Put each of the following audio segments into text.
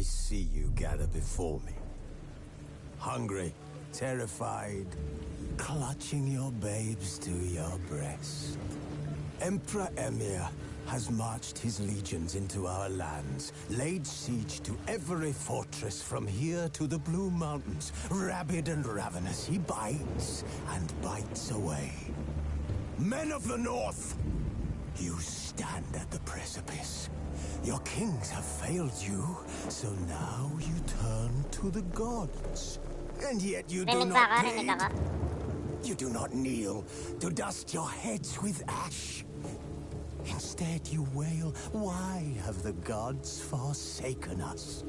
I see you gather before me. Hungry, terrified, clutching your babes to your breast. Emperor Emir has marched his legions into our lands, laid siege to every fortress from here to the Blue Mountains. Rabid and ravenous, he bites and bites away. Men of the North, you stand at the precipice. Your kings have failed you, so now you turn to the gods. And yet you do not plead. You do not kneel to dust your heads with ash. Instead you wail, why have the gods forsaken us?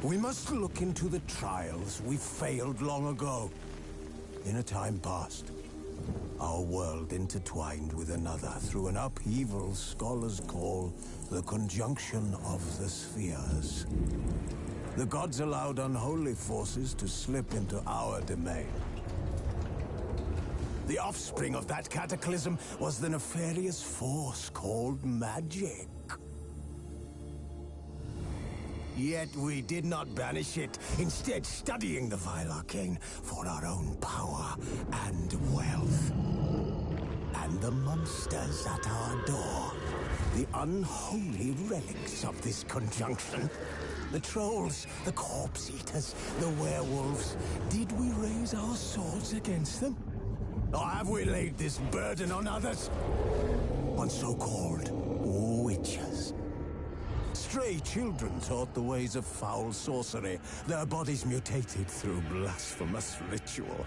We must look into the trials we failed long ago. In a time past, our world intertwined with another through an upheaval scholars call the conjunction of the spheres. The gods allowed unholy forces to slip into our domain. The offspring of that cataclysm was the nefarious force called magic. Yet we did not banish it, instead studying the vile arcane for our own power and wealth. And the monsters at our door, the unholy relics of this conjunction. The trolls, the corpse eaters, the werewolves. Did we raise our swords against them? Or have we laid this burden on others? On so-called witches. Stray children taught the ways of foul sorcery, their bodies mutated through blasphemous ritual.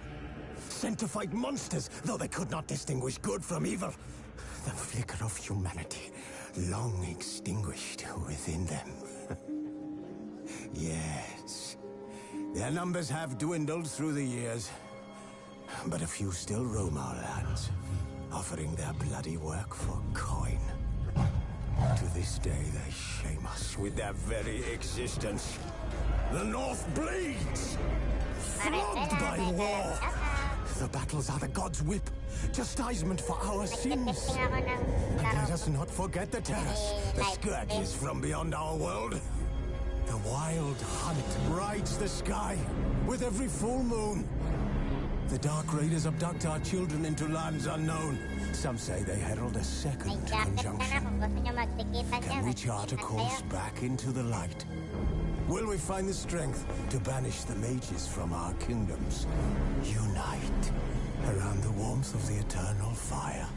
Sent to fight monsters, though they could not distinguish good from evil. The flicker of humanity, long extinguished within them. Yes, their numbers have dwindled through the years, but a few still roam our lands, offering their bloody work for coin. To this day, they shame us with their very existence. The North bleeds, flogged by war. The battles are the gods' whip, chastisement for our sins. And let us not forget the terrors, the scourges from beyond our world. The wild hunt rides the sky with every full moon. The Dark Raiders abduct our children into lands unknown. Some say they herald a second conjunction. Can we chart a course back into the light? Will we find the strength to banish the mages from our kingdoms? Unite around the warmth of the eternal fire.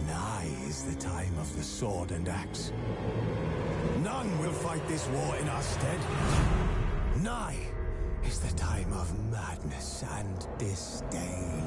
Nigh is the time of the sword and axe. None will fight this war in our stead. Nigh is the time of madness and disdain.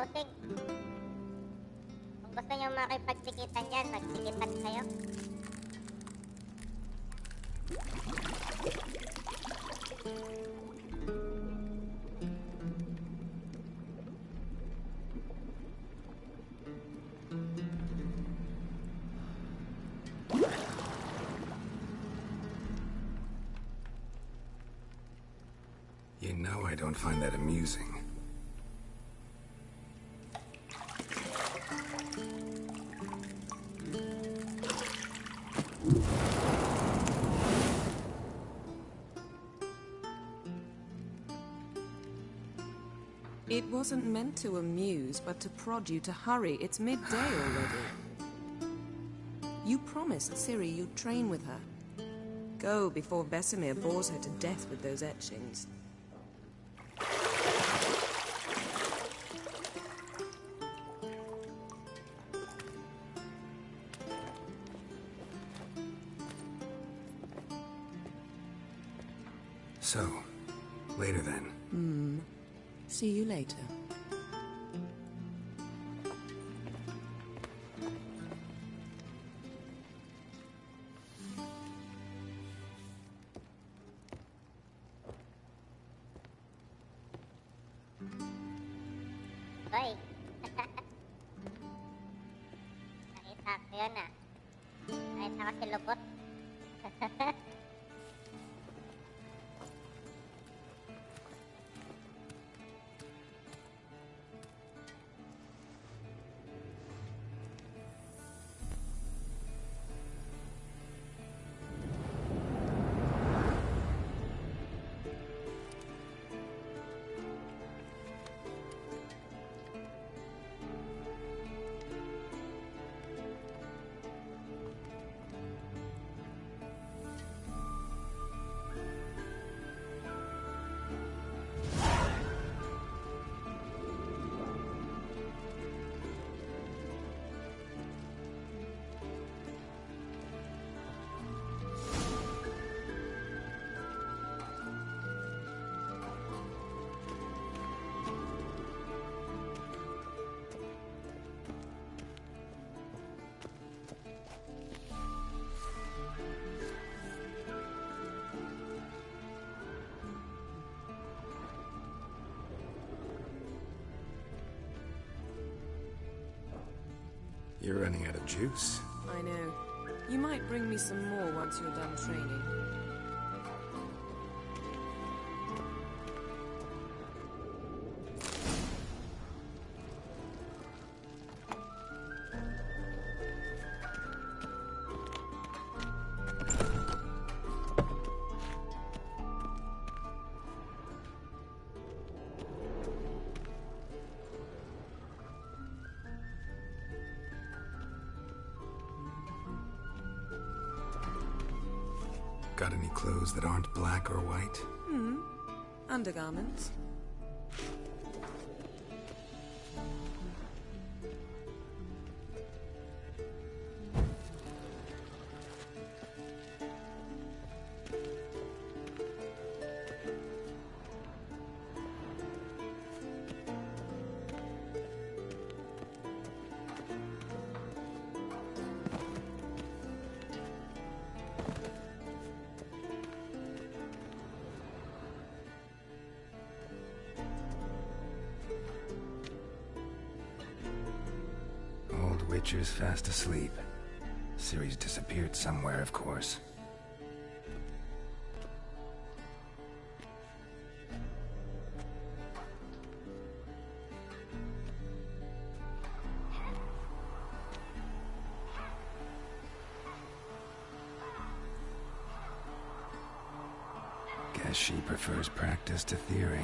bossing. Kung gusto nyo makipagsikitan dyan, magsikitan kayo. You know I don't find that amusing. It wasn't meant to amuse, but to prod you to hurry. It's midday already. You promised Ciri you'd train with her. Go before Vesemir bores her to death with those etchings. So, later then. See you later. Hoy. Nakita ko yun ah. Nakita ko si Lubot. You're running out of juice. I know. You might bring me some more once you're done training. Got any clothes that aren't black or white? Undergarments. Witcher's fast asleep. Ciri's disappeared somewhere, of course. Guess she prefers practice to theory.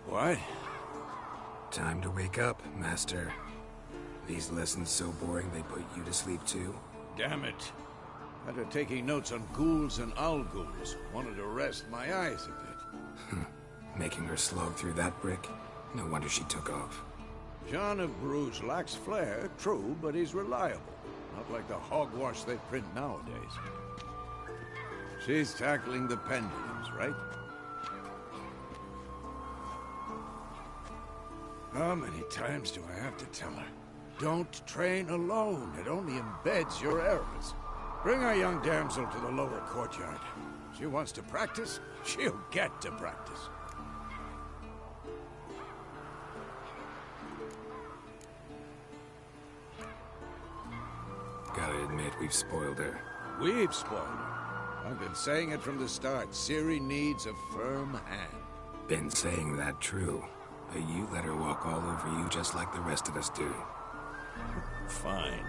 What? Time to wake up, Master. These lessons so boring they put you to sleep too? Damn it. After taking notes on ghouls and owl-ghouls, wanted to rest my eyes a bit. Making her slog through that brick? No wonder she took off. John of Bruges lacks flair, true, but he's reliable. Not like the hogwash they print nowadays. She's tackling the pendulums, right? How many times do I have to tell her? Don't train alone. It only embeds your errors. Bring our young damsel to the lower courtyard. She wants to practice, she'll get to practice. Gotta admit, we've spoiled her. We've spoiled her. I've been saying it from the start. Ciri needs a firm hand. Been saying that true. But you let her walk all over you just like the rest of us do. Fine.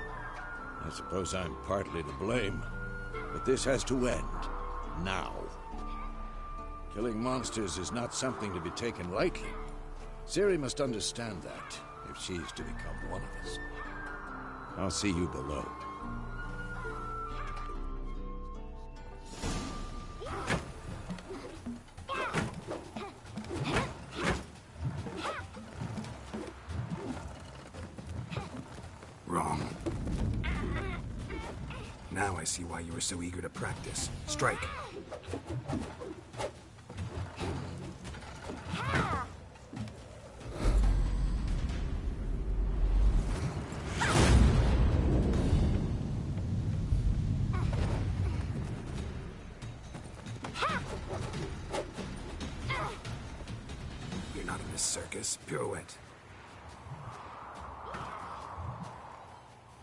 I suppose I'm partly to blame. But this has to end. Now. Killing monsters is not something to be taken lightly. Ciri must understand that, if she's to become one of us. I'll see you below. Wrong. Now I see why you were so eager to practice. Strike. You're not in this circus. Pirouette.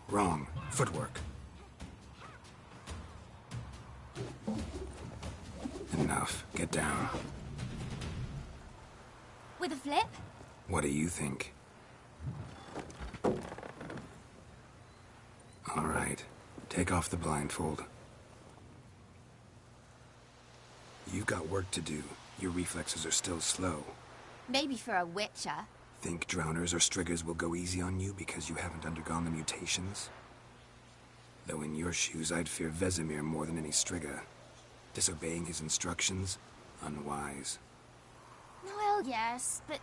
Wrong. Footwork. Enough. Get down. With a flip? What do you think? All right. Take off the blindfold. You've got work to do. Your reflexes are still slow. Maybe for a witcher. Think drowners or striggers will go easy on you because you haven't undergone the mutations? Though in your shoes, I'd fear Vesemir more than any strigger. Disobeying his instructions? Unwise. Well, yes, but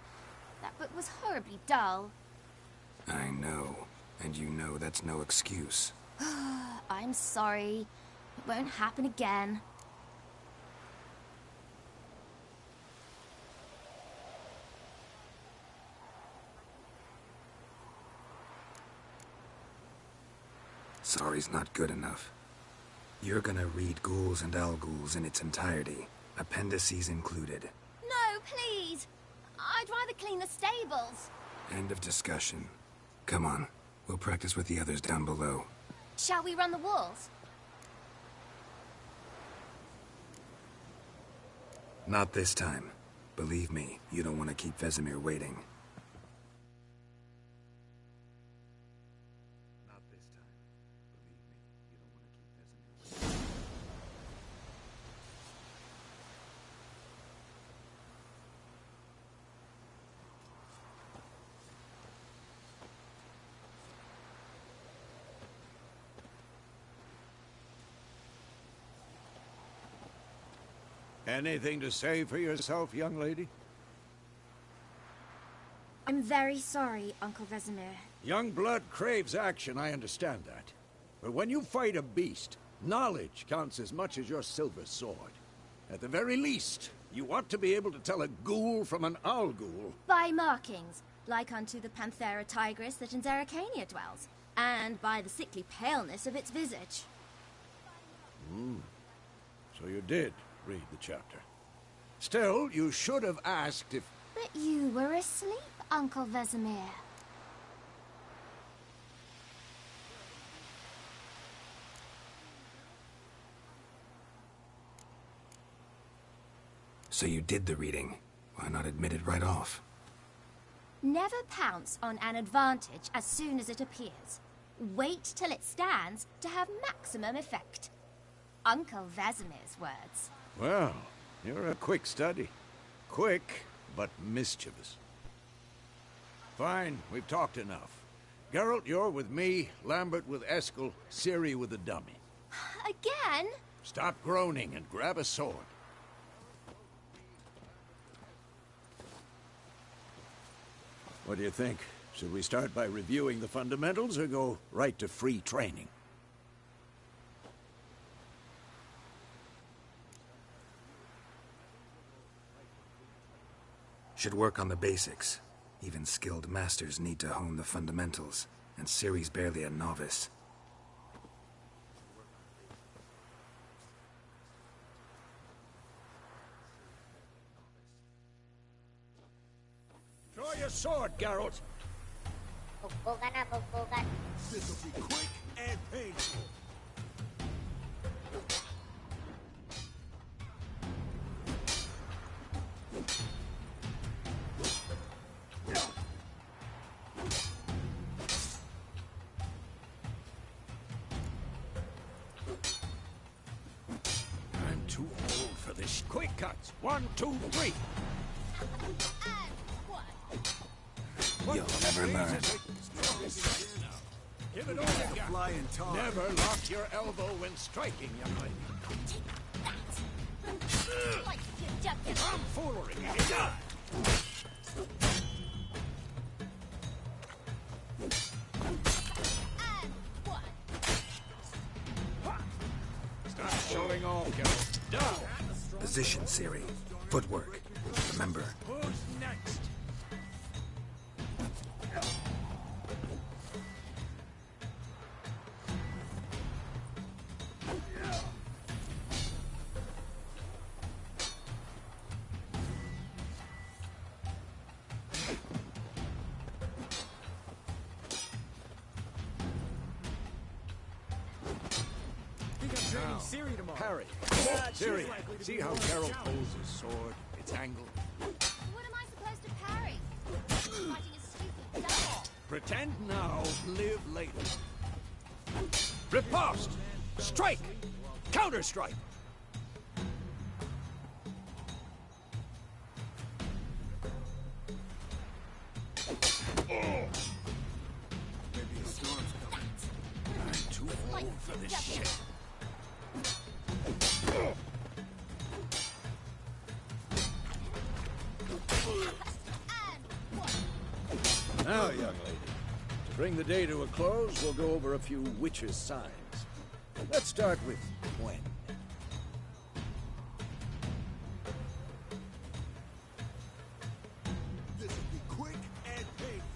that book was horribly dull. I know. And you know that's no excuse. I'm sorry. It won't happen again. Sorry's not good enough. You're gonna read Ghouls and Al-Ghouls in its entirety, appendices included. No, please! I'd rather clean the stables. End of discussion. Come on, we'll practice with the others down below. Shall we run the walls? Not this time. Believe me, you don't want to keep Vesemir waiting. Not this time. Believe me, you don't want to keep Vesemir waiting. Anything to say for yourself, young lady? I'm very sorry, Uncle Vesemir. Young blood craves action, I understand that. But when you fight a beast, knowledge counts as much as your silver sword. At the very least, you ought to be able to tell a ghoul from an Al-Ghul. By markings, like unto the Panthera tigris that in Zerrikania dwells, and by the sickly paleness of its visage. So you did read the chapter. Still, you should have asked if... But you were asleep, Uncle Vesemir. So you did the reading. Why not admit it right off? Never pounce on an advantage as soon as it appears. Wait till it stands to have maximum effect. Uncle Vesemir's words. Well, you're a quick study. Quick, but mischievous. Fine, we've talked enough. Geralt, you're with me, Lambert with Eskel, Ciri with the dummy. Again? Stop groaning and grab a sword. What do you think? Should we start by reviewing the fundamentals or go right to free training? Should work on the basics. Even skilled masters need to hone the fundamentals, and Ciri's barely a novice. Draw your sword, Geralt. Bugbugan na, bugbugan. This'll be quick and painful. I'm too old for this. Quick cuts. 1, 2, 3. You'll never learn. Give it all you got. Flying tar. Never lock your elbow when striking, young lady. Like you duck your Tomfoolery. Stop showing off, Geralt. Down. Position, Ciri. Footwork. Remember, Who's next? Training Ciri tomorrow. Parry. Ciri, see how Geralt holds his sword? It's angled. What am I supposed to parry? Fighting a stupid devil. Pretend now, live later. Riposte! Strike! Counter-strike! Maybe a storm's coming. I'm too old for this shit. Now, young lady, to bring the day to a close, we'll go over a few witches' signs. Let's start with Gwen. This'll be quick and painful.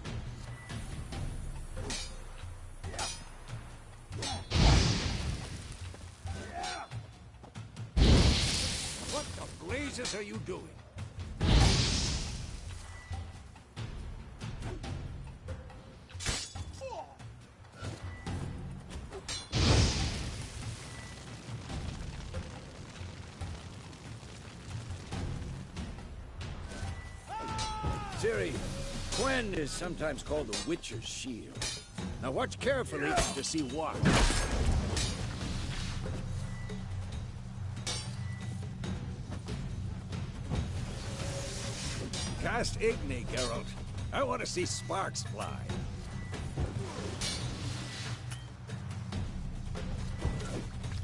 What the blazes are you doing? Ciri, Gwen is sometimes called the Witcher's Shield. Now watch carefully to see what. Cast Igni, Geralt. I want to see sparks fly.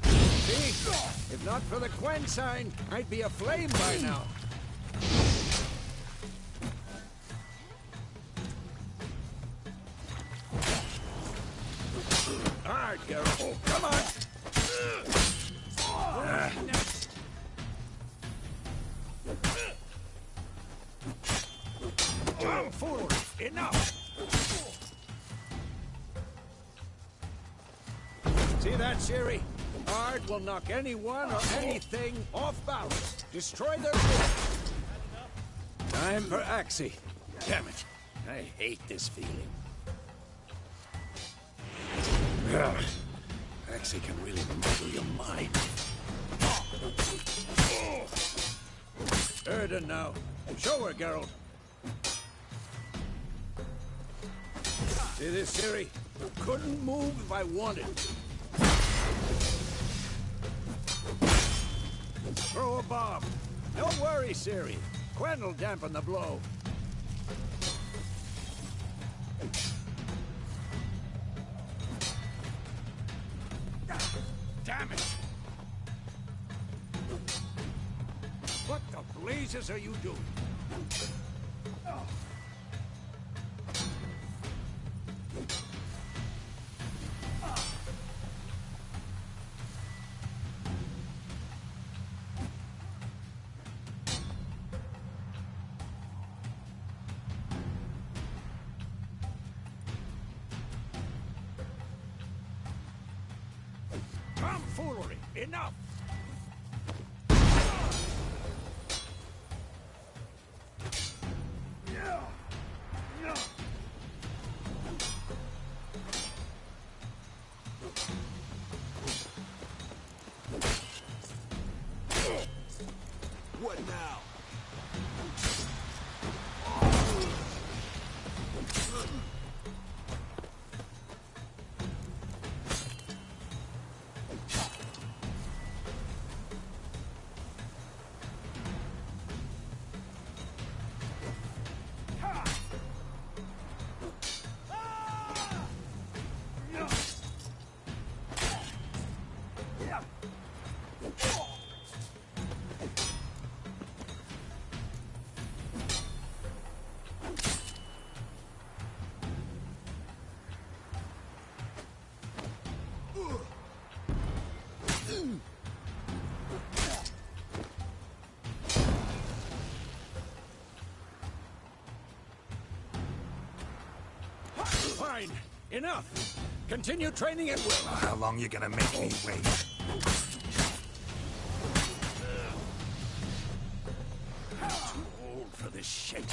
See? If not for the Gwen sign, I'd be aflame by now. Hard, Geralt. Oh, come on! Next. Tomfoolery! Enough! See that, Ciri? Ard will knock anyone or anything off balance. Destroy their force. Time for Axii. Damn it. I hate this feeling. Axii can really muddle your mind. Erden now. Show her, Geralt. See this, Ciri? Couldn't move if I wanted to. Throw a bomb. Don't worry, Ciri. Gwen will dampen the blow. Damn it! What the blazes are you doing? foolery! Enough! What now? Fine! Enough! Continue training at will! How long you gonna make me wait? Too old for this shit.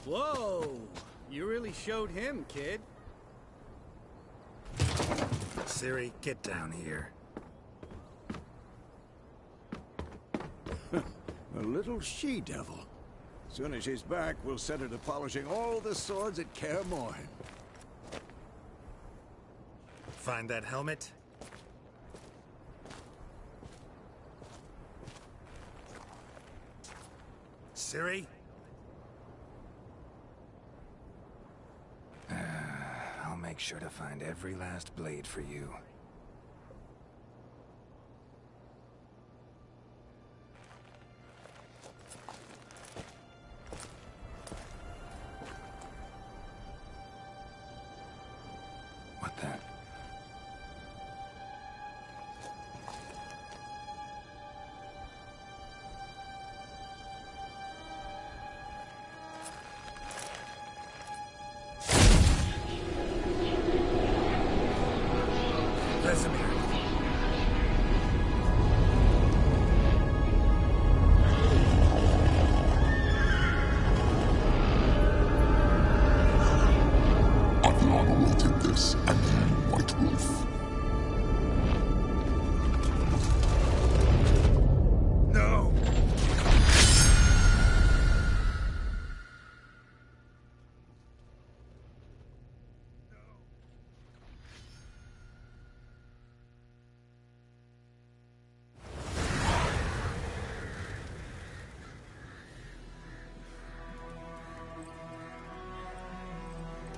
Whoa! You really showed him, kid. Ciri, get down here. A little she-devil. Soon as she's back, we'll set her to polishing all the swords at Kaer Morhen. Find that helmet? Ciri? I'll make sure to find every last blade for you. What the? Vesemir. Aviana will take this, and you, White Wolf. No!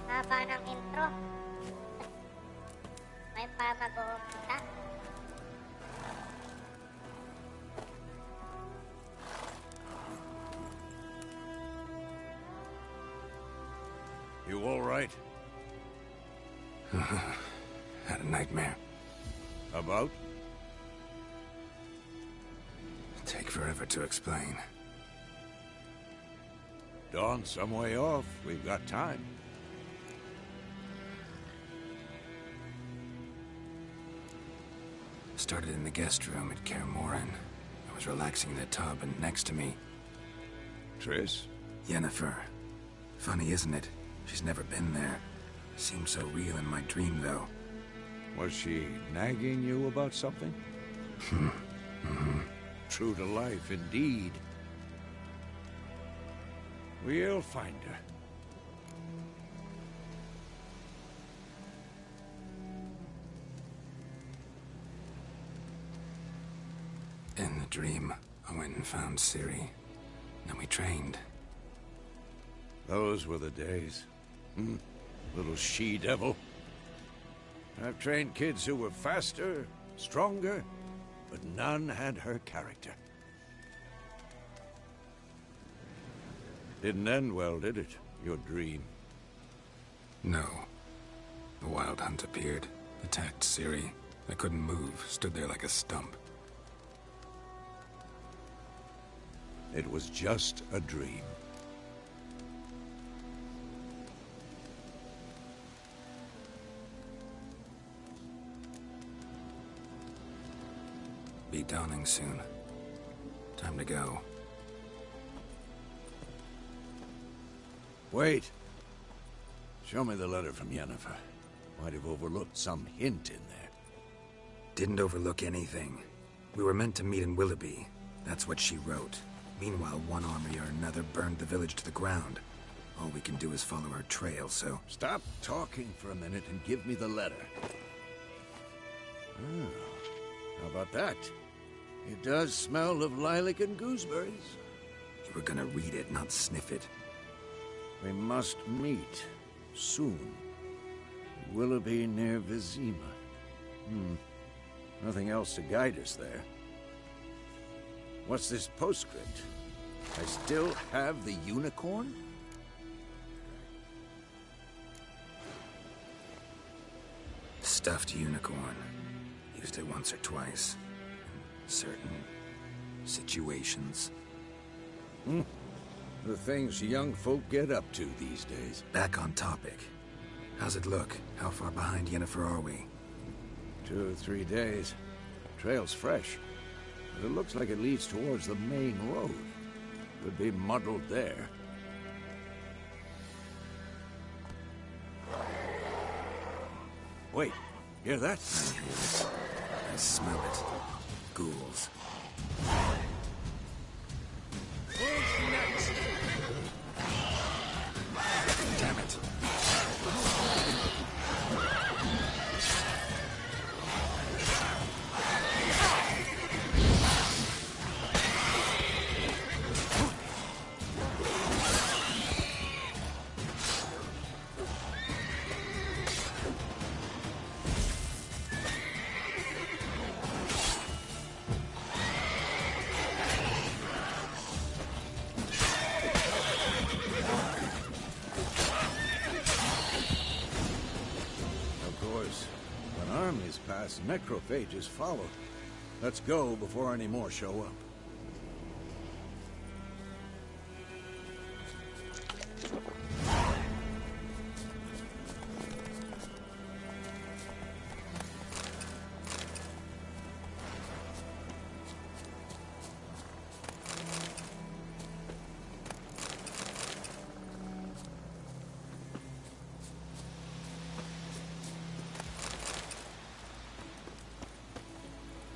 Haba ng intro. May pa mag-uumpisa. You all right? Had a nightmare. About? Take forever to explain. Dawn's some way off. We've got time. Started in the guest room at Kaer Morhen. I was relaxing in the tub, and next to me, Triss? Yennefer. Funny, isn't it? She's never been there. Seemed so real in my dream, though. Was she nagging you about something? True to life, indeed. We'll find her. In the dream, I went and found Ciri. Then we trained. Those were the days. little she-devil. I've trained kids who were faster, stronger, but none had her character. Didn't end well, did it? Your dream? No. The Wild Hunt appeared, attacked Ciri. I couldn't move, stood there like a stump. It was just a dream. Be dawning soon. Time to go. Wait. Show me the letter from Yennefer. Might have overlooked some hint in there. Didn't overlook anything. We were meant to meet in Willoughby. That's what she wrote. Meanwhile, one army or another burned the village to the ground. All we can do is follow her trail, so... Stop talking for a minute and give me the letter. Oh, how about that? It does smell of lilac and gooseberries. You were gonna read it, not sniff it. We must meet. Soon. Willoughby near Vizima. Nothing else to guide us there. What's this postscript? I still have the unicorn? Stuffed unicorn. Used it once or twice. In certain situations. The things young folk get up to these days. Back on topic. How's it look? How far behind Yennefer are we? 2 or 3 days. Trail's fresh. But it looks like it leads towards the main road. Could be muddled there. Wait, hear that? I hear it. I smell it. Ghouls. Damn it. Necrophages follow. Let's go before any more show up.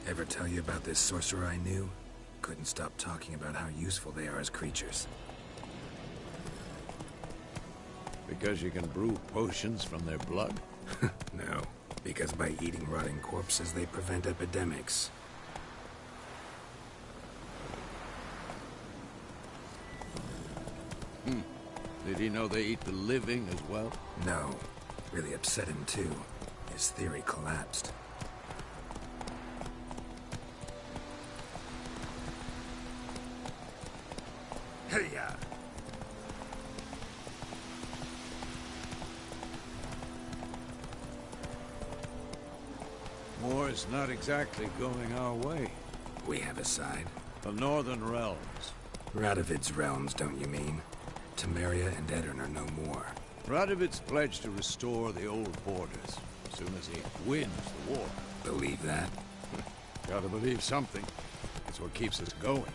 Ever tell you about this sorcerer I knew? Couldn't stop talking about how useful they are as creatures. Because you can brew potions from their blood? No, because by eating rotting corpses, they prevent epidemics. Did he know they eat the living as well? No. Really upset him, too. His theory collapsed. Hey-ya! War's not exactly going our way. We have a side. The Northern Realms. Radovid's realms, don't you mean? Temeria and Edirn are no more. Radovid's pledged to restore the old borders as soon as he wins the war. Believe that? Gotta believe something. It's what keeps us going.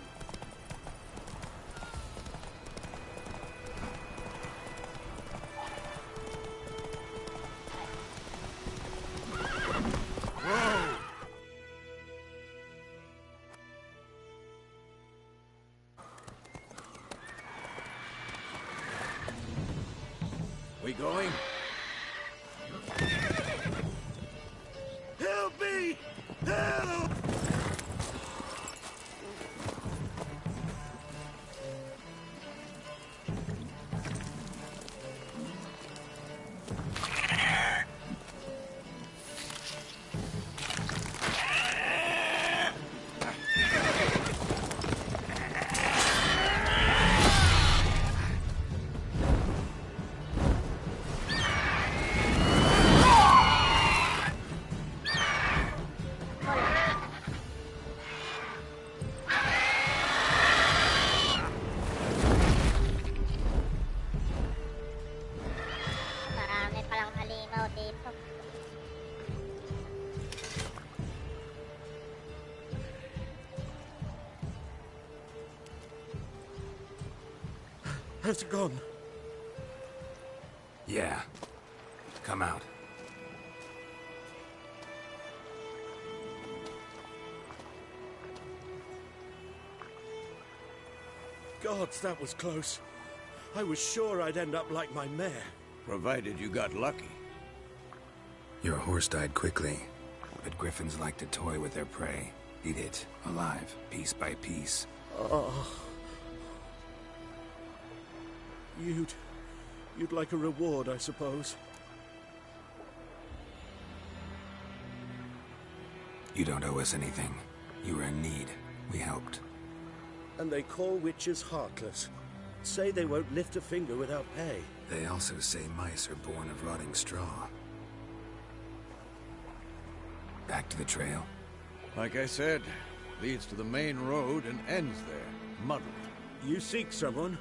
We going? Help me! Help! Has it gone? Yeah. Come out. Gods, that was close. I was sure I'd end up like my mare. Provided you got lucky. Your horse died quickly, but griffins like to toy with their prey. Eat it, alive, piece by piece. Oh. You'd like a reward, I suppose. You don't owe us anything. You were in need. We helped. And they call witches heartless. Say they won't lift a finger without pay. They also say mice are born of rotting straw. Back to the trail. Like I said, leads to the main road and ends there, muddled. You seek someone?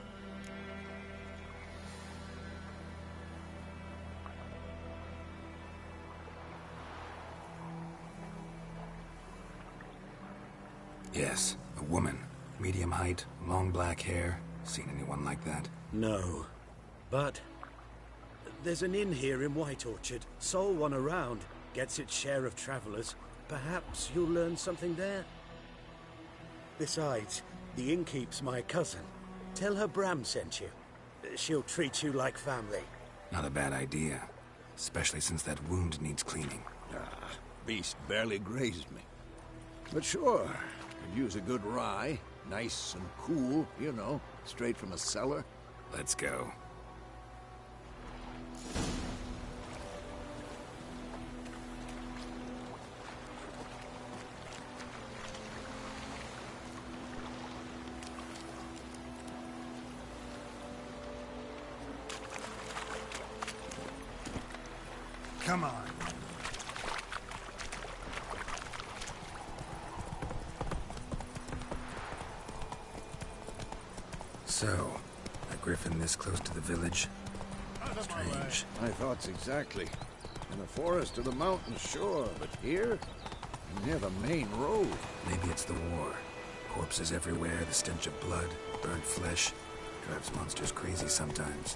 Yes, a woman. Medium height, long black hair. Seen anyone like that? No. But there's an inn here in White Orchard. Sole one around. Gets its share of travelers. Perhaps you'll learn something there? Besides, the innkeep's my cousin. Tell her Bram sent you. She'll treat you like family. Not a bad idea. Especially since that wound needs cleaning. Beast barely grazed me. But sure, could use a good rye. Nice and cool, you know, straight from a cellar. Let's go. Come on. So, a griffin this close to the village? Strange. My thoughts exactly. In the forest or the mountains, sure, but here? Near the main road. Maybe it's the war. Corpses everywhere, the stench of blood, burnt flesh. Drives monsters crazy sometimes.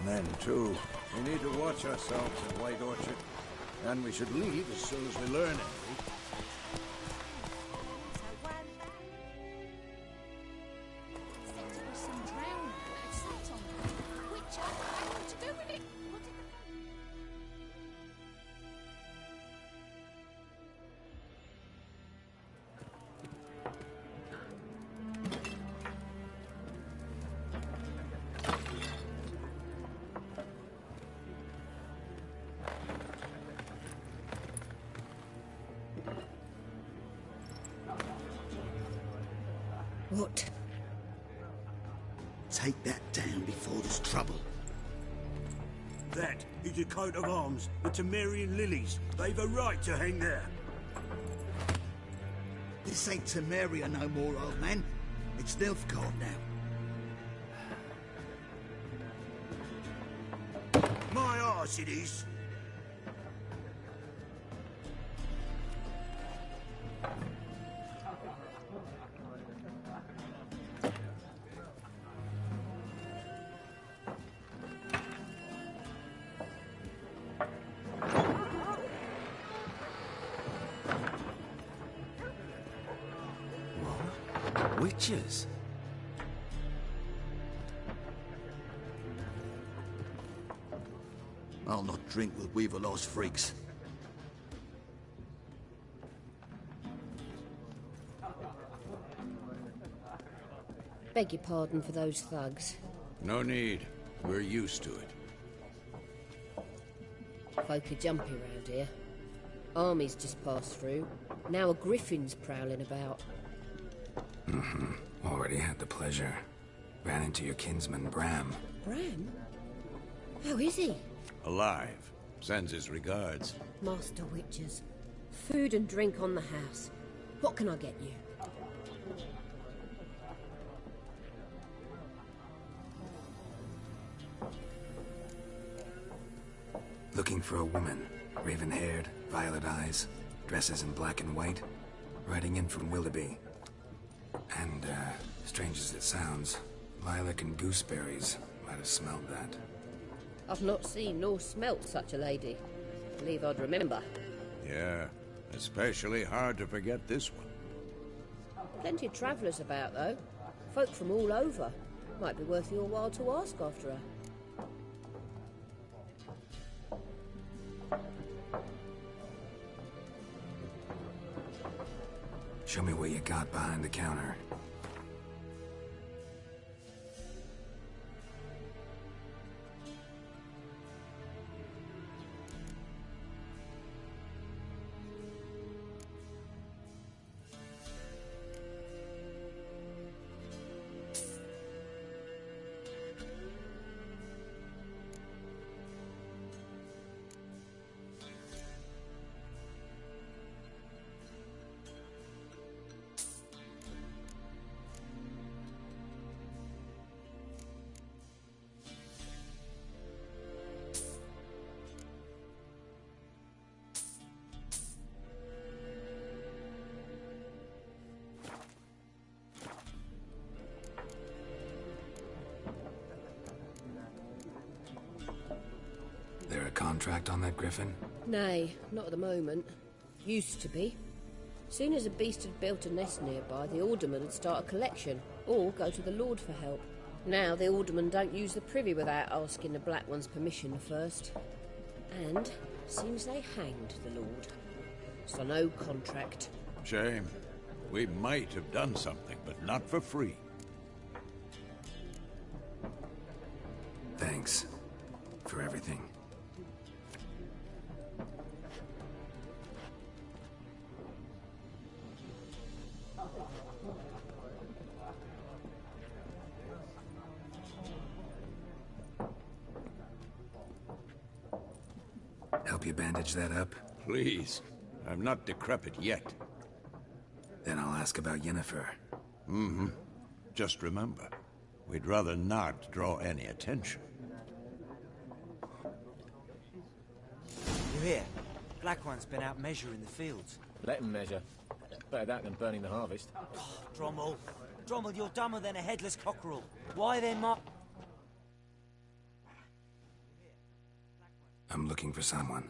Men, too. We need to watch ourselves in White Orchard. And we should leave as soon as we learn anything. What? Take that down before there's trouble. That is a coat of arms, the Temerian lilies. They've a right to hang there. This ain't Temeria no more, old man. It's Nilfgaard now. My arse it is. Witches? I'll not drink with Weaverlost freaks. Beg your pardon for those thugs. No need. We're used to it. Folk are jumpy round here. Armies just passed through. Now a griffin's prowling about. Already had the pleasure. Ran into your kinsman, Bram. Bram? How is he? Alive. Sends his regards. Master Witches. Food and drink on the house. What can I get you? Looking for a woman. Raven-haired, violet eyes, dresses in black and white. Riding in from Willoughby. And, Strange as it sounds, lilac and gooseberries might have smelled that. I've not seen nor smelt such a lady. Believe I'd remember. Yeah, especially hard to forget this one. Plenty of travellers about, though. Folk from all over. Might be worth your while to ask after her. Show me what you got behind the counter. There a contract on that griffin? Nay, not at the moment. Used to be. Soon as a beast had built a nest nearby, the alderman would start a collection, or go to the Lord for help. Now the alderman don't use the privy without asking the Black One's permission first. And seems they hanged the Lord. So no contract. Shame. We might have done something, but not for free. Thanks for everything. Help you bandage that up? Please. I'm not decrepit yet. Then I'll ask about Yennefer. Mm-hmm. Just remember, we'd rather not draw any attention. You hear? Black One's been out measuring the fields. Let him measure. Better that than burning the harvest. Oh, Drommel. Drommel, you're dumber than a headless cockerel. Why then, I'm looking for someone.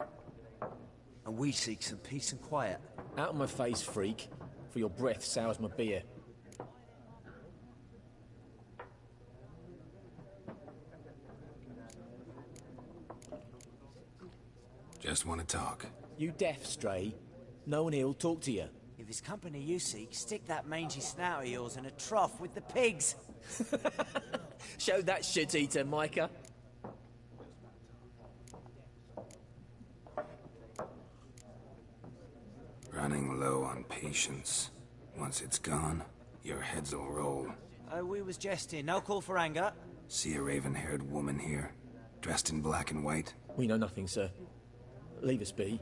And we seek some peace and quiet. Out of my face, freak. For your breath sours my beer. Just want to talk. You deaf, Stray? No one here'll talk to you. If it's company you seek, stick that mangy snout of yours in a trough with the pigs. Show that shit-eater, Micah. Running low on patience. Once it's gone, your heads will roll. Oh, we was jesting. No call for anger. See a raven-haired woman here, dressed in black and white? We know nothing, sir. Leave us be.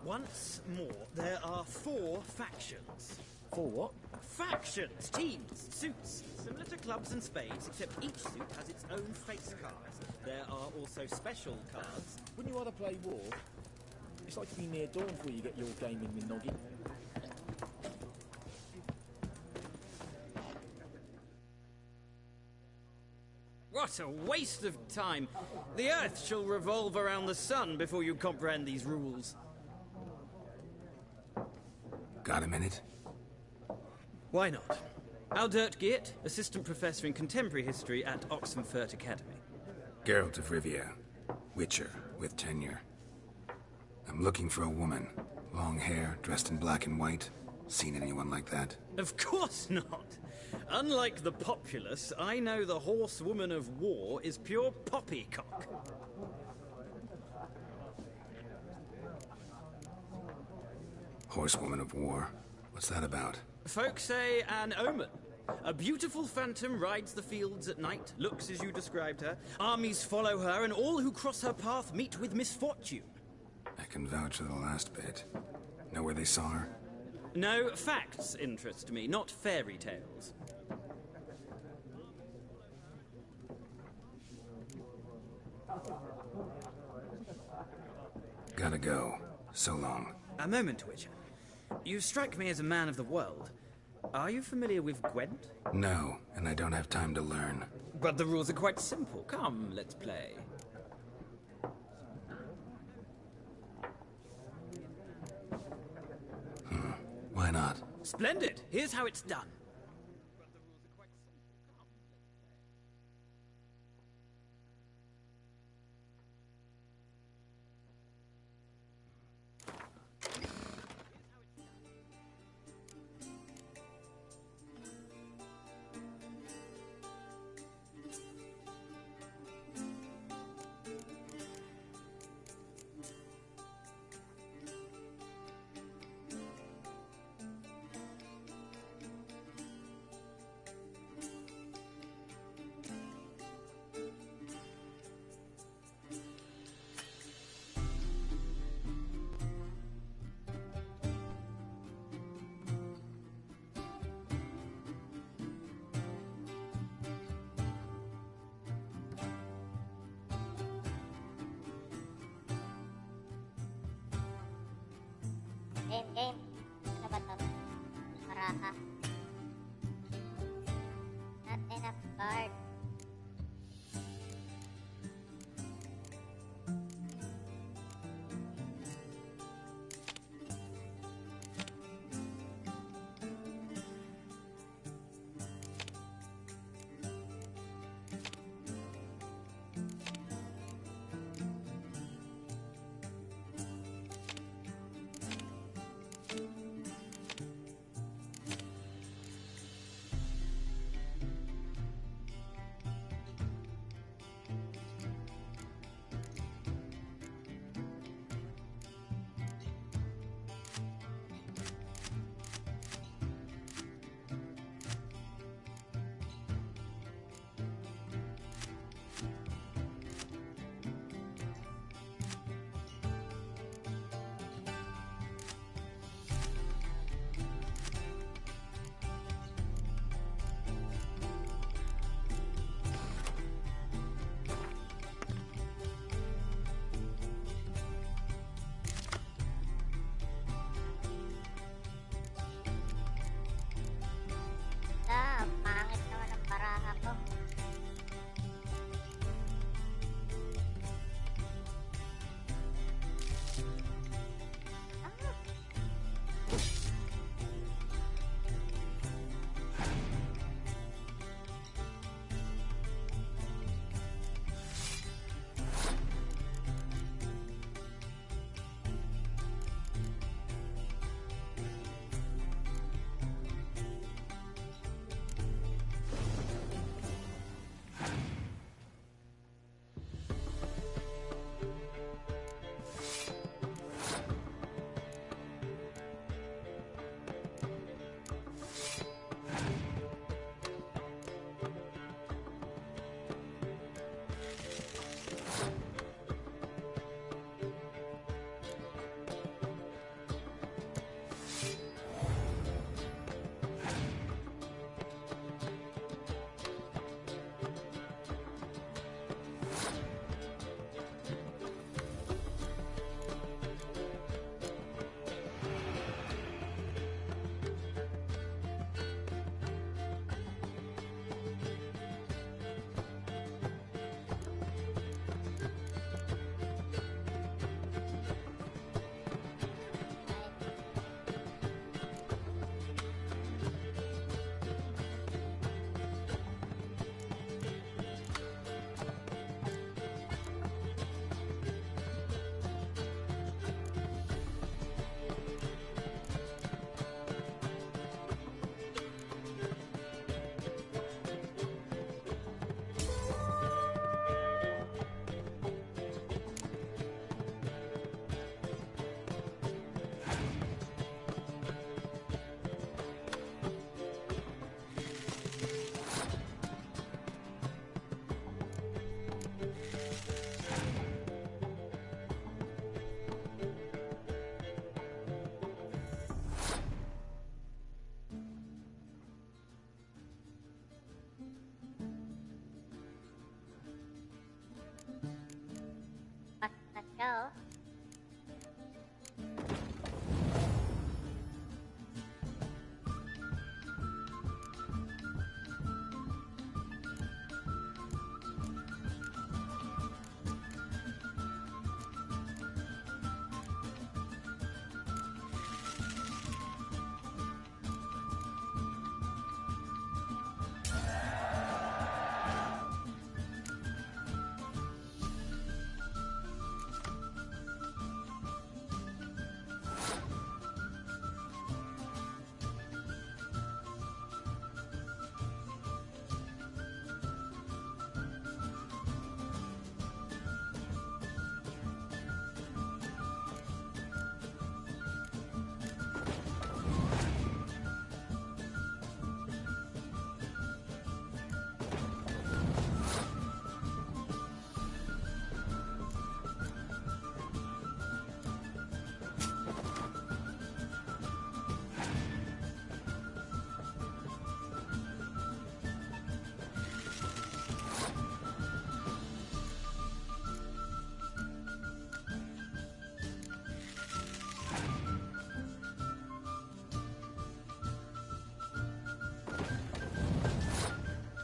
Once more, there are 4 factions. 4 what? Factions, teams, suits, similar to clubs and spades, except each suit has its own face cards. There are also special cards. Wouldn't you rather play war? It's like to be near dawn before you get your game in the noggin. What a waste of time! The Earth shall revolve around the sun before you comprehend these rules. Got a minute? Why not? Aldert Geert, Assistant Professor in Contemporary History at Oxenfurt Academy. Geralt of Rivia, Witcher with tenure. I'm looking for a woman. Long hair, dressed in black and white. Seen anyone like that? Of course not! Unlike the populace, I know the horsewoman of war is pure poppycock. Horsewoman of war? What's that about? Folk say an omen. A beautiful phantom rides the fields at night, looks as you described her. Armies follow her, and all who cross her path meet with misfortune. I can vouch for the last bit. Know where they saw her? No, facts interest me, not fairy tales. Gotta go. So long. A moment, Witcher. You strike me as a man of the world. Are you familiar with Gwent? No, and I don't have time to learn. But the rules are quite simple. Come, let's play. Why not? Splendid! Here's how it's done. Game. Ano ba to? Maraha. Not enough card. go.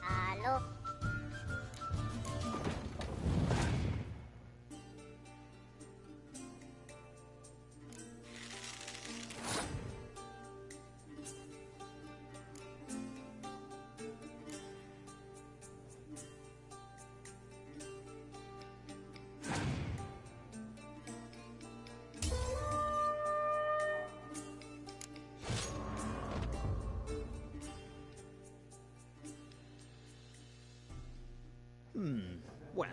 Halo. Well,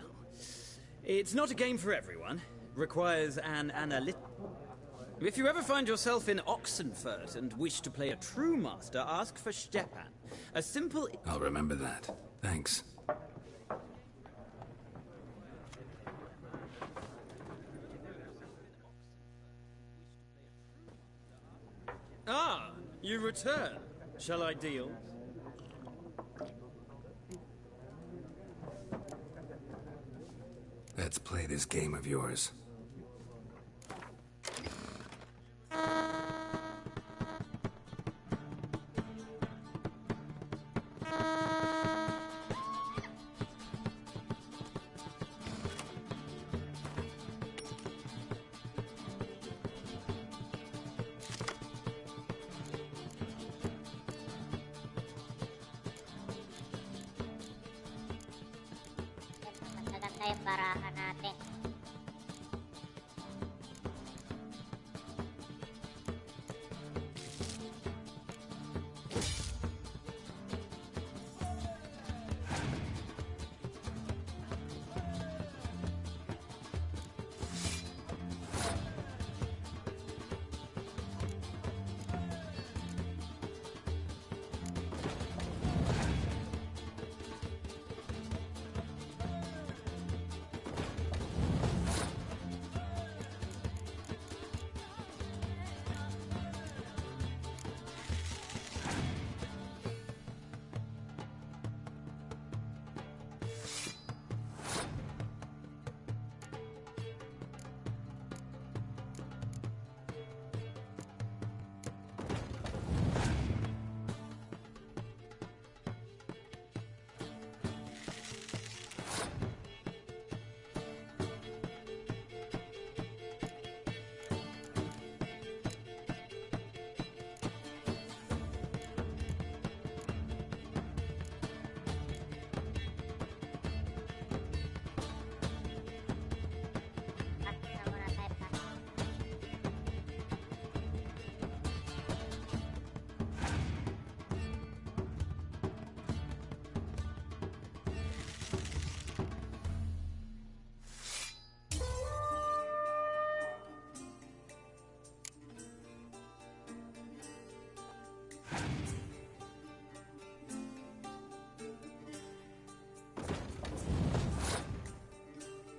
it's not a game for everyone. Requires an analytic. If you ever find yourself in Oxenfurt and wish to play a true master, ask for Stepan. A simple... I'll remember that. Thanks. Ah, you return. Shall I deal? Let's play this game of yours. Maganda yung baraha natin.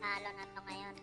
Talo na to ngayon.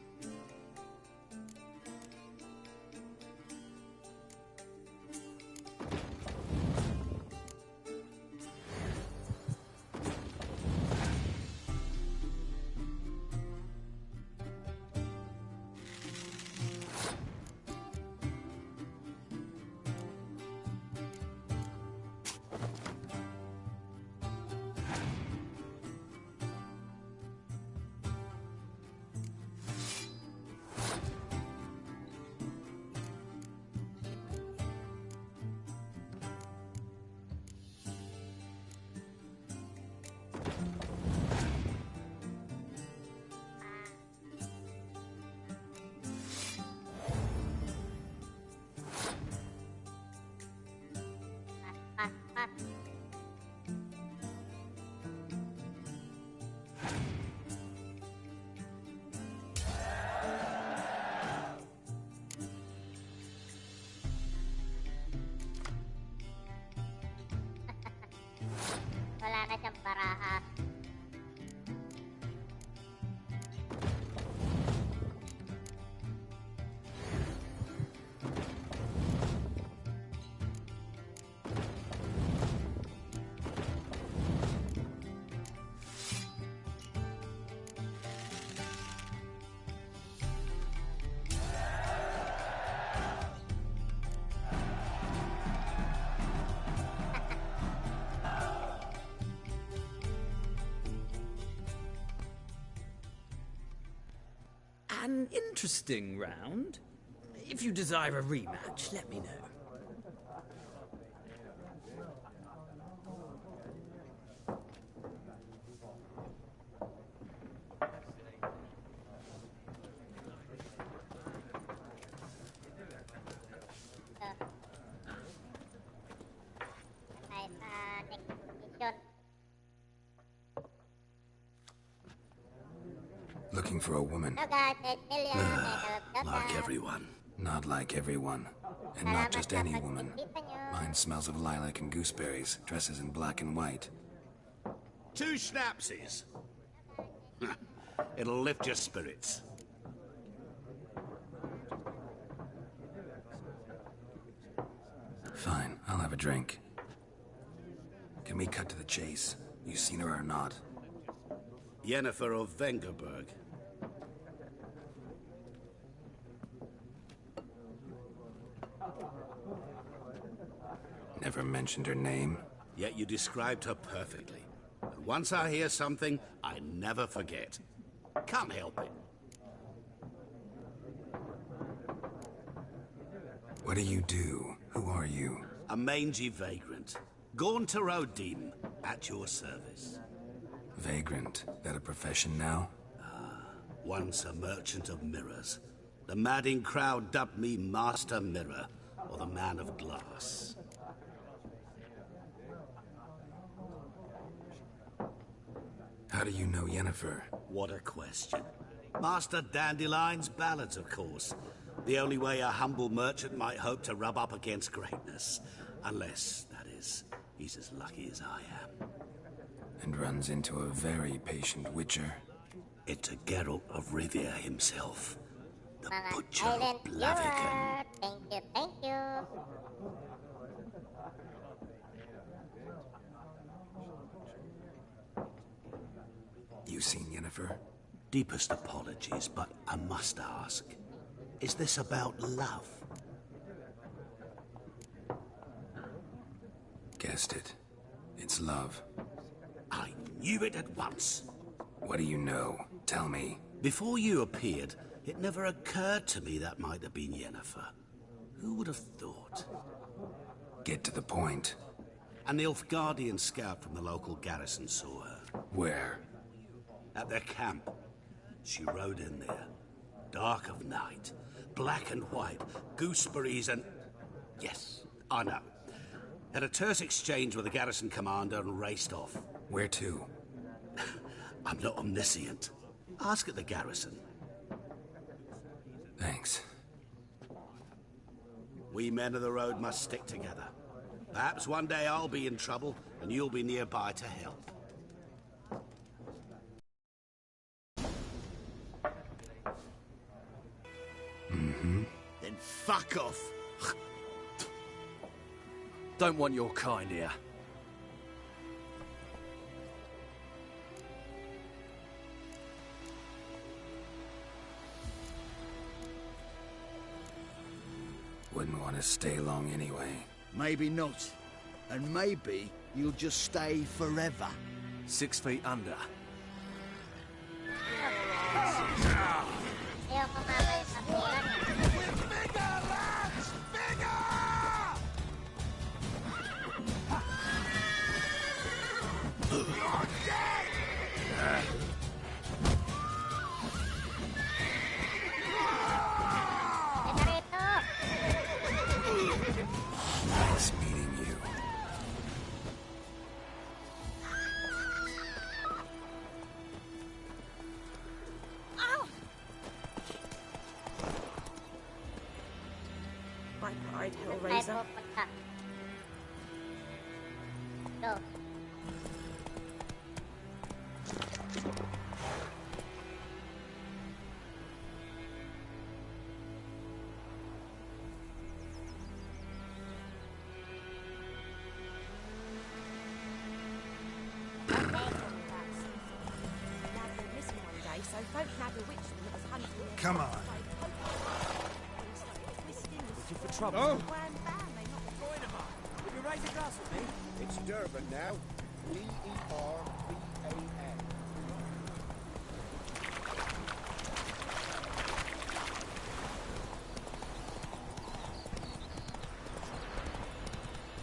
macam baraha. An interesting round. If you desire a rematch, let me know. Looking for a woman. No, guys, it's million. Like everyone. Not like everyone. And not just any woman. Mine smells of lilac and gooseberries, dresses in black and white. 2 schnapsies. It'll lift your spirits. Fine, I'll have a drink. Can we cut to the chase? You seen her or not? Yennefer of Vengerberg. Never mentioned her name. Yet you described her perfectly. And once I hear something, I never forget. Can't help it. What do you do? Who are you? A mangy vagrant. Gaunter O'Dean, at your service. Vagrant? That a profession now? Once a merchant of mirrors. The madding crowd dubbed me Master Mirror, or the Man of Glass. How do you know Yennefer? What a question. Master Dandelion's ballads, of course. The only way a humble merchant might hope to rub up against greatness. Unless, that is, he's as lucky as I am. And runs into a very patient witcher. It's a Geralt of Rivia himself. The Mga Butcher of island Blaviken. viewer. Thank you, thank you. You seen Yennefer? Deepest apologies, but I must ask. Is this about love? Guessed it. It's love. I knew it at once. What do you know? Tell me. Before you appeared, it never occurred to me that might have been Yennefer. Who would have thought? Get to the point. An Nilfgaardian scout from the local garrison saw her. Where? At their camp. She rode in there. Dark of night. Black and white. Gooseberries and... Yes, I know. Had a terse exchange with the garrison commander and raced off. Where to? I'm not omniscient. Ask at the garrison. Thanks. We men of the road must stick together. Perhaps one day I'll be in trouble and you'll be nearby to help. Mm-hmm. Then fuck off. Don't want your kind here. Wouldn't want to stay long anyway. Maybe not. And maybe you'll just stay forever. 6 feet under. Ayoko mamay sa pilan. Nice meeting you. My pride, Ay, Hellraiser. pupunta. Go. Come on. Looking for trouble? Oh! Will you raise a glass with me? It's Durban now. D-E-R-B-A-N.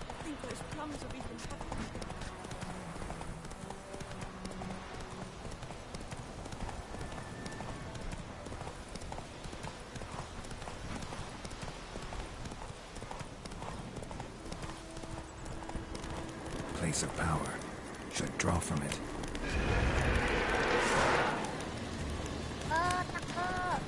I think those plums have even happened. Place of power. Should draw from it. Oh, takot!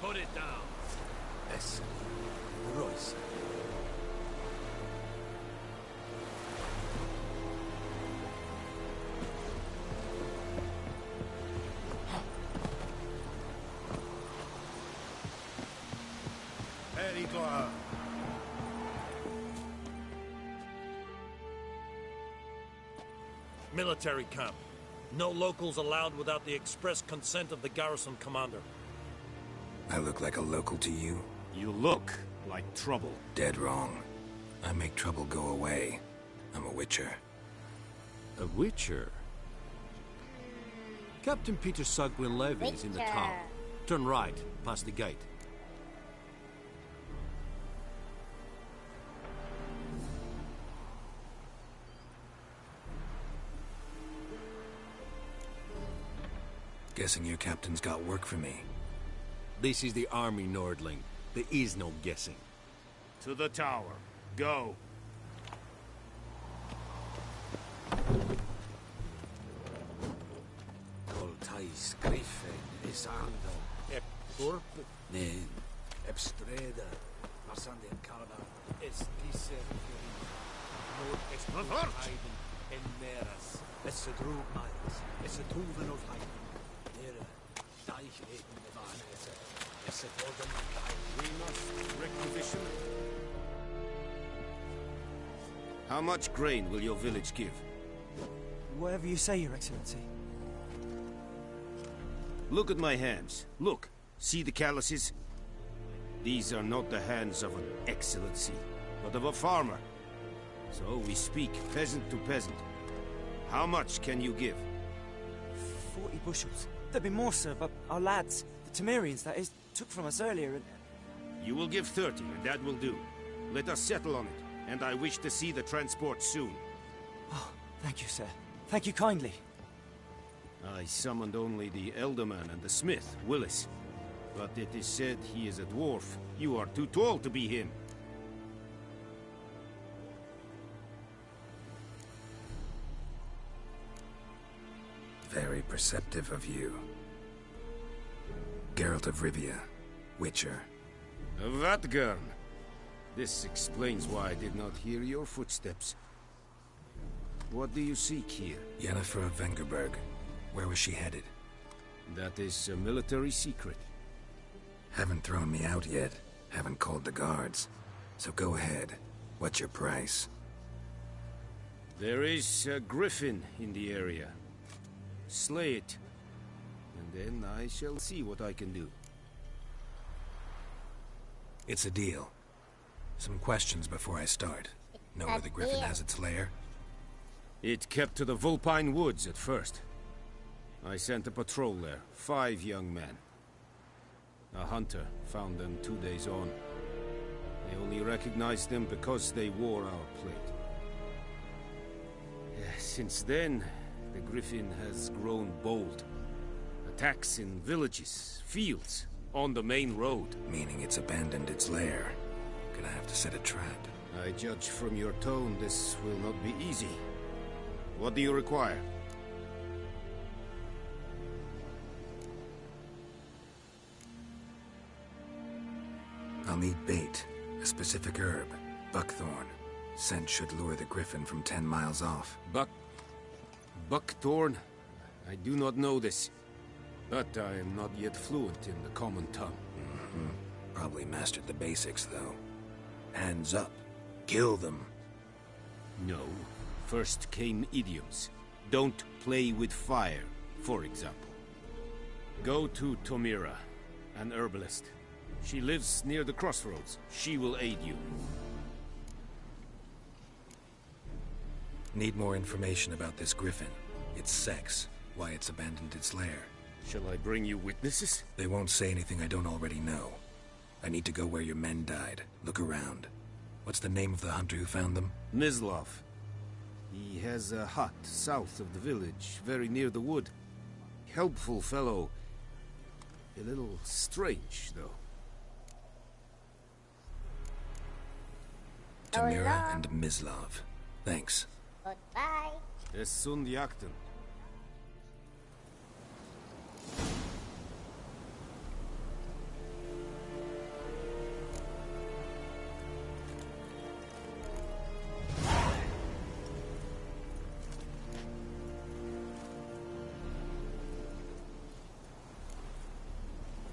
Put it down. Yes. Royce. Very good. Military camp. No locals allowed without the express consent of the garrison commander. I look like a local to you? You look like trouble. Dead wrong. I make trouble go away. I'm a witcher. A witcher? Captain Peter Sugwin Levy is in the town. Turn right, past the gate. Guessing your captain's got work for me. This is the army, Nordling. There is no guessing. To the tower. Go. Coltais Griffin Isando. Ep Thorpe. Nen. Epstreda. Passande en Carda. Es disse Nord es Heiden en Meras. Es se drog Miles. Es se troven of Heiden. Nere. Deich eben bewahren. Es se Borden. We must requisition. How much grain will your village give? Whatever you say, Your Excellency. Look at my hands. Look. See the calluses? These are not the hands of an excellency, but of a farmer. So we speak peasant to peasant. How much can you give? 40 bushels. There'd be more, sir, but our lads, the Temerians, that is, took from us earlier and... You will give 30, and that will do. Let us settle on it, and I wish to see the transport soon. Oh, thank you, sir. Thank you kindly. I summoned only the Elderman and the smith, Willis. But it is said he is a dwarf. You are too tall to be him. Very perceptive of you. Geralt of Rivia, Witcher. Vatgern! This explains why I did not hear your footsteps. What do you seek here? Yennefer of Vengerberg. Where was she headed? That is a military secret. Haven't thrown me out yet. Haven't called the guards. So go ahead. What's your price? There is a griffin in the area. Slay it. And then I shall see what I can do. It's a deal. Some questions before I start. Know where the griffin has its lair? It kept to the Vulpine Woods at first. I sent a patrol there, 5 young men. A hunter found them 2 days on. They only recognized them because they wore our plate. Since then, The griffin has grown bold. Attacks in villages, fields, on the main road. Meaning it's abandoned its lair. Gonna have to set a trap. I judge from your tone this will not be easy. What do you require? I'll need bait, a specific herb, buckthorn. Scent should lure the griffin from 10 miles off. Buckthorn? I do not know this. But I am not yet fluent in the common tongue. Probably mastered the basics, though. Hands up. Kill them. No. First came idioms. Don't play with fire, for example. Go to Tomira, an herbalist. She lives near the crossroads. She will aid you. Need more information about this griffin. Its sex, why it's abandoned its lair. Shall I bring you witnesses? They won't say anything I don't already know. I need to go where your men died. Look around. What's the name of the hunter who found them? Mislav. He has a hut south of the village, very near the wood. Helpful fellow. A little strange, though. Tomira and Mislav. Thanks. Goodbye. Es sunt jakten.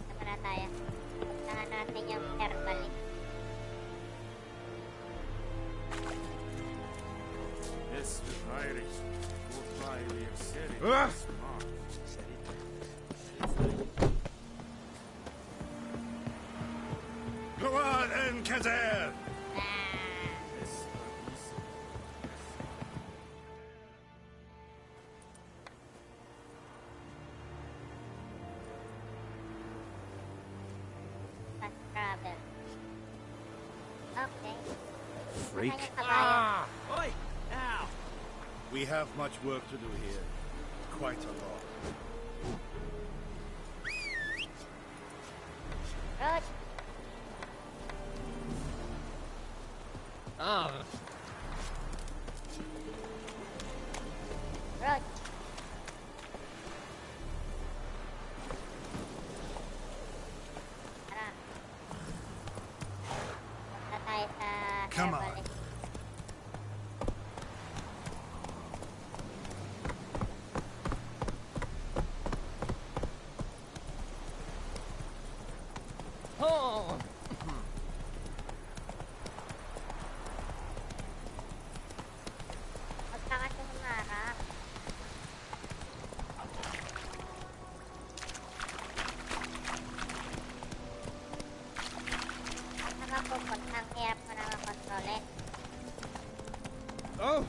Sama na tayo. Puntahan natin yung herbalist. Es wird heilig. Wobei wir sehr Go on, Enkazer! Fast travel. Okay. Freak. Oi! Now! We have much work to do here. Quite a lot. Road. Road. Tara. Punta tayo sa Come on. herbalist. Huwag ka kasi humarap. Saan ka pupunta? Ang hirap mo na makontrolin. Oh!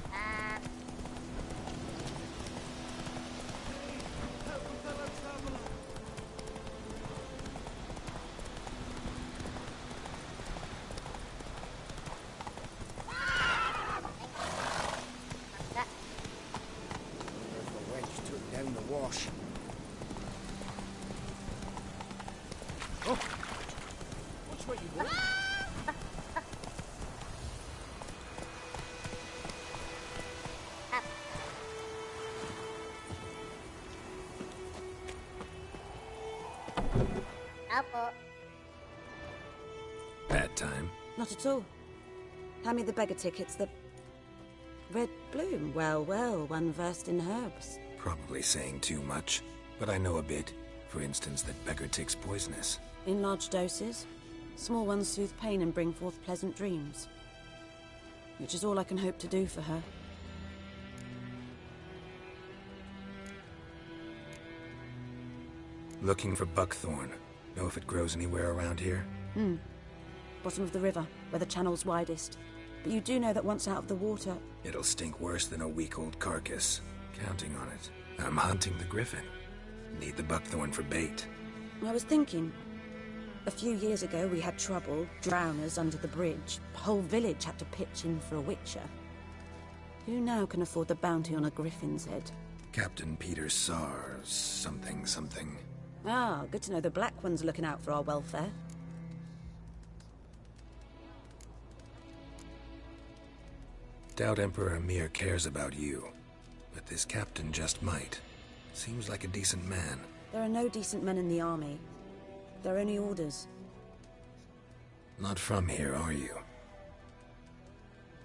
Mangga. The wedge took down the wash. Which way you going? Up. Opo. Bad time. Not at all. Hand me the beggar tickets, the... Red Bloom. Well, well, one versed in herbs. Probably saying too much, but I know a bit. For instance, that beggar tick's poisonous. In large doses. Small ones soothe pain and bring forth pleasant dreams. Which is all I can hope to do for her. Looking for buckthorn. Know if it grows anywhere around here? Bottom of the river, where the channel's widest. But you do know that once out of the water... It'll stink worse than a week-old carcass. Counting on it. I'm hunting the griffin. Need the buckthorn for bait. I was thinking... A few years ago we had trouble, drowners under the bridge. The whole village had to pitch in for a witcher. Who now can afford the bounty on a griffin's head? Captain Peter Sars, something. Ah, good to know the Black One's looking out for our welfare. Doubt Emperor Emir cares about you, but this captain just might. Seems like a decent man. There are no decent men in the army. They're only orders. Not from here, are you?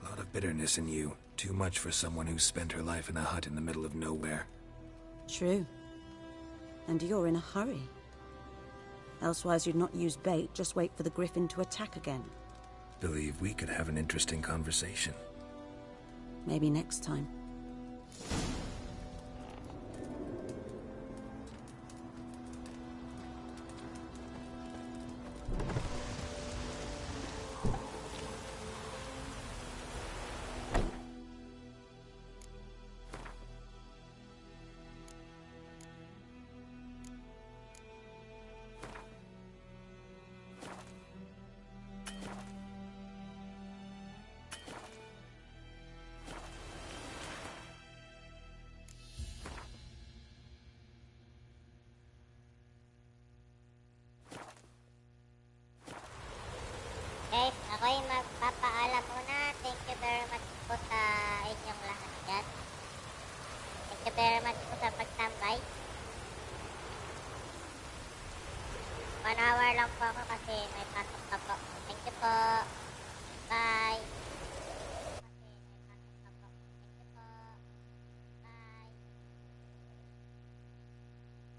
A lot of bitterness in you. Too much for someone who spent her life in a hut in the middle of nowhere. True. And you're in a hurry. Elsewise you'd not use bait, just wait for the Griffin to attack again. Believe we could have an interesting conversation. Maybe next time. Guys, ako'y magpapaalam muna. Thank you very much po sa inyong lahat dyan. Thank you very much po sa pagtambay. 1 hour lang po ako kasi may pasok na po. Thank you po. Bye.